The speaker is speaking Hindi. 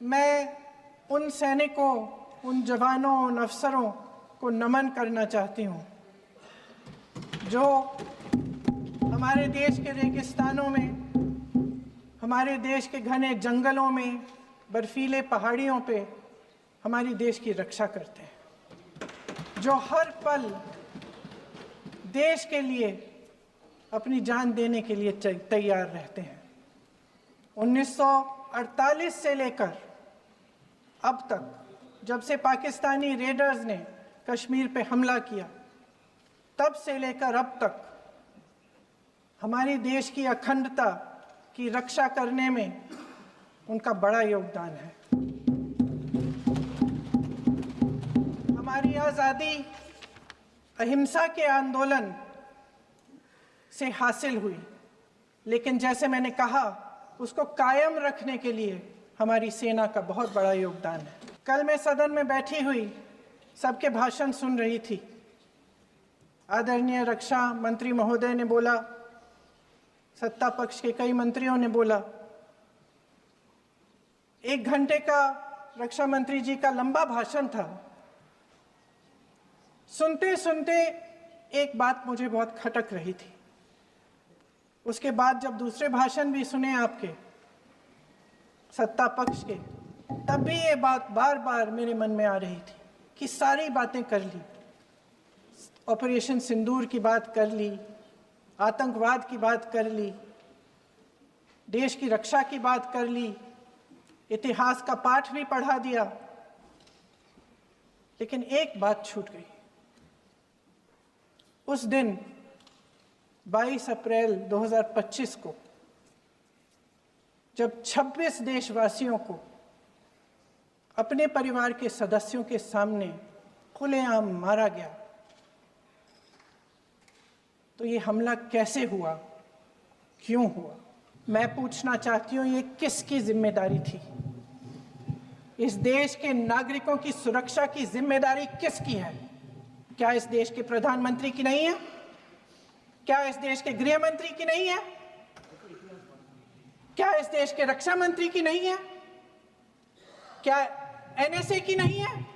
मैं उन सैनिकों, उन जवानों, उन अफसरों को नमन करना चाहती हूँ जो हमारे देश के रेगिस्तानों में, हमारे देश के घने जंगलों में, बर्फीले पहाड़ियों पे हमारी देश की रक्षा करते हैं, जो हर पल देश के लिए अपनी जान देने के लिए तैयार रहते हैं। 1948 से लेकर अब तक, जब से पाकिस्तानी रेडर्स ने कश्मीर पे हमला किया, तब से लेकर अब तक हमारी देश की अखंडता की रक्षा करने में उनका बड़ा योगदान है। हमारी आज़ादी अहिंसा के आंदोलन से हासिल हुई, लेकिन जैसे मैंने कहा, उसको कायम रखने के लिए हमारी सेना का बहुत बड़ा योगदान है। कल मैं सदन में बैठी हुई सबके भाषण सुन रही थी। आदरणीय रक्षा मंत्री महोदय ने बोला, सत्ता पक्ष के कई मंत्रियों ने बोला। 1 घंटे का रक्षा मंत्री जी का लंबा भाषण था। सुनते सुनते एक बात मुझे बहुत खटक रही थी। उसके बाद जब दूसरे भाषण भी सुने आपके सत्ता पक्ष के, तब भी ये बात बार बार मेरे मन में आ रही थी कि सारी बातें कर ली, ऑपरेशन सिंदूर की बात कर ली, आतंकवाद की बात कर ली, देश की रक्षा की बात कर ली, इतिहास का पाठ भी पढ़ा दिया, लेकिन एक बात छूट गई। उस दिन 22 अप्रैल 2025 को जब 26 देशवासियों को अपने परिवार के सदस्यों के सामने खुलेआम मारा गया, तो ये हमला कैसे हुआ, क्यों हुआ? मैं पूछना चाहती हूँ, ये किसकी जिम्मेदारी थी? इस देश के नागरिकों की सुरक्षा की जिम्मेदारी किसकी है? क्या इस देश के प्रधानमंत्री की नहीं है? क्या इस देश के गृह मंत्री की नहीं है? क्या इस देश के रक्षा मंत्री की नहीं है? क्या एनएसए की नहीं है?